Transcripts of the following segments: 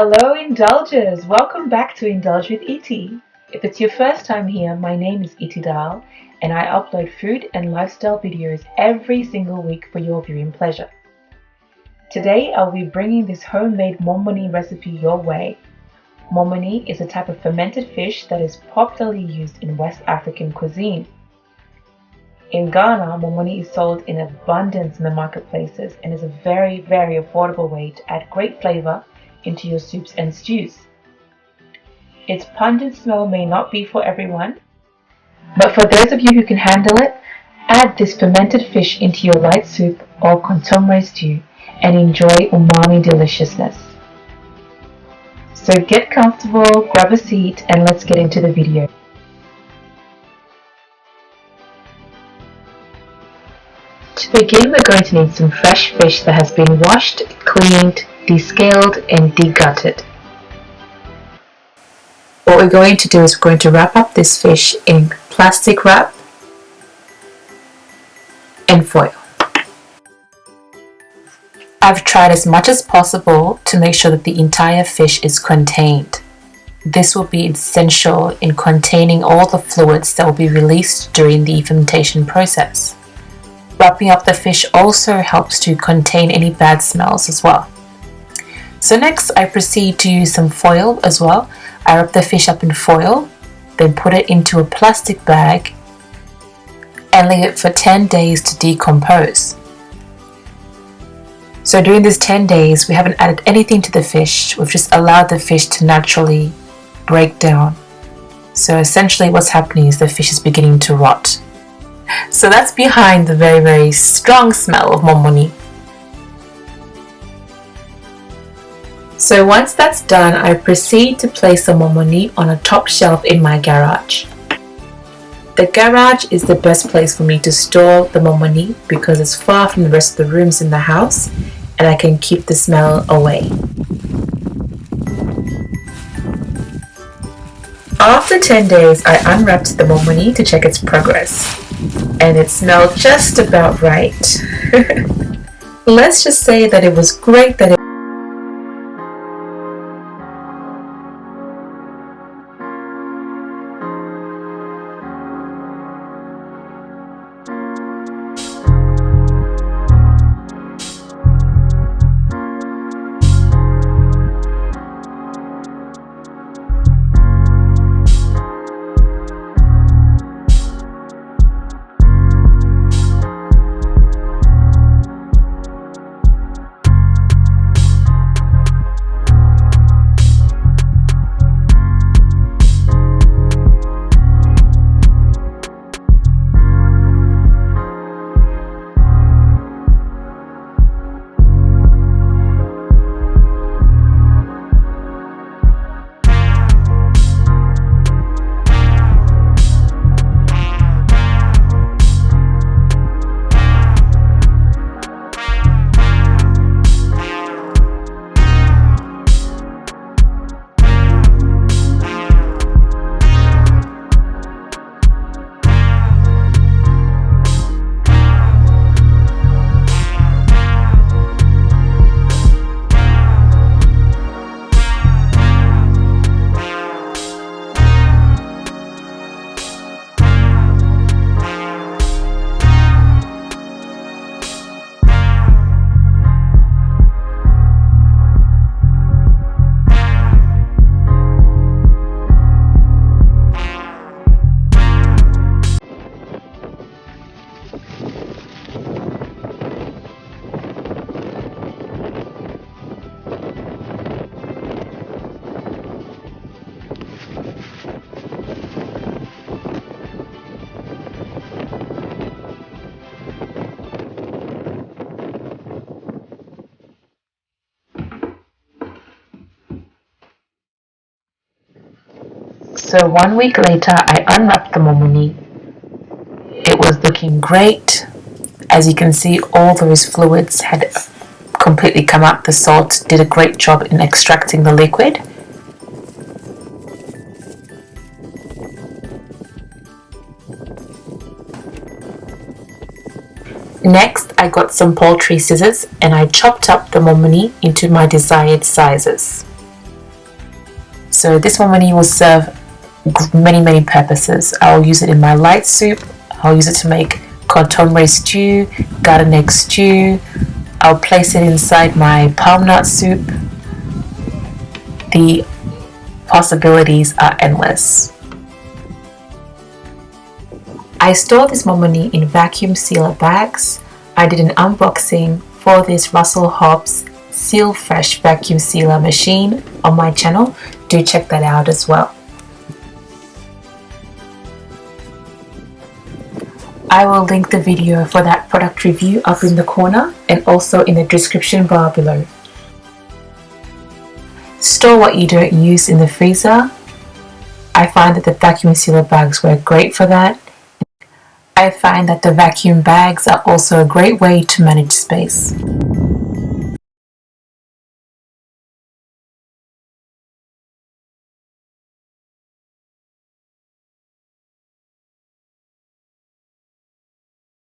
Hello Indulgers! Welcome back to Indulge with Iti. If it's your first time here, my name is Iti Dal and I upload food and lifestyle videos every single week for your viewing pleasure. Today I'll be bringing this homemade Momoni recipe your way. Momoni is a type of fermented fish that is popularly used in West African cuisine. In Ghana, Momoni is sold in abundance in the marketplaces and is a very affordable way to add great flavour into your soups and stews. Its pungent smell may not be for everyone, but for those of you who can handle it, add this fermented fish into your light soup or Kontomire stew and enjoy umami deliciousness. So get comfortable, grab a seat and let's get into the video. To begin, we're going to need some fresh fish that has been washed, cleaned, descaled and degutted. What we're going to do is we're going to wrap up this fish in plastic wrap and foil. I've tried as much as possible to make sure that the entire fish is contained. This will be essential in containing all the fluids that will be released during the fermentation process. Wrapping up the fish also helps to contain any bad smells as well. So next I proceed to use some foil as well. I wrap the fish up in foil, then put it into a plastic bag and leave it for 10 days to decompose. So during these 10 days we haven't added anything to the fish, we've just allowed the fish to naturally break down. So essentially what's happening is the fish is beginning to rot. So that's behind the very strong smell of momoni. So once that's done, I proceed to place the momoni on a top shelf in my garage. The garage is the best place for me to store the momoni because it's far from the rest of the rooms in the house and I can keep the smell away. After 10 days, I unwrapped the momoni to check its progress and it smelled just about right. Let's just say that it was great that it So 1 week later, I unwrapped the momoni. It was looking great. As you can see, all those fluids had completely come out. The salt did a great job in extracting the liquid. Next, I got some poultry scissors and I chopped up the momoni into my desired sizes. So this momoni will serve many purposes. I'll use it in my light soup. I'll use it to make Kontomire stew, garden egg stew. I'll place it inside my palm nut soup. The possibilities are endless. I store this momoni in vacuum sealer bags. I did an unboxing for this Russell Hobbs Seal Fresh vacuum sealer machine on my channel. Do check that out as well. I will link the video for that product review up in the corner and also in the description bar below. Store what you don't use in the freezer. I find that the vacuum sealer bags work great for that. I find that the vacuum bags are also a great way to manage space.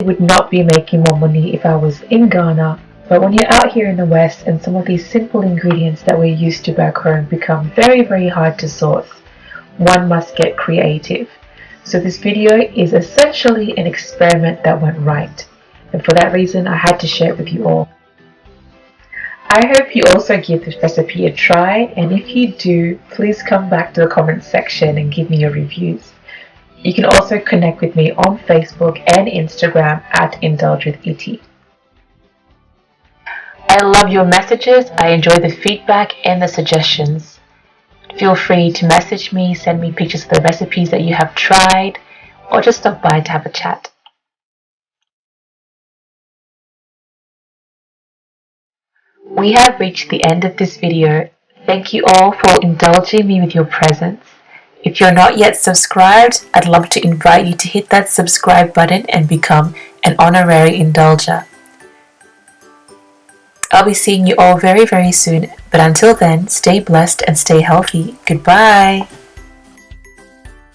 I would not be making momoni if I was in Ghana, but when you're out here in the West and some of these simple ingredients that we're used to back home become very hard to source, one must get creative. So this video is essentially an experiment that went right, and for that reason I had to share it with you all. I hope you also give this recipe a try, and if you do, please come back to the comments section and give me your reviews. You can also connect with me on Facebook and Instagram at Indulgers. I love your messages, I enjoy the feedback and the suggestions. Feel free to message me, send me pictures of the recipes that you have tried, or just stop by to have a chat. We have reached the end of this video. Thank you all for indulging me with your presence. If you're not yet subscribed, I'd love to invite you to hit that subscribe button and become an honorary indulger. I'll be seeing you all very soon, but until then, stay blessed and stay healthy. Goodbye!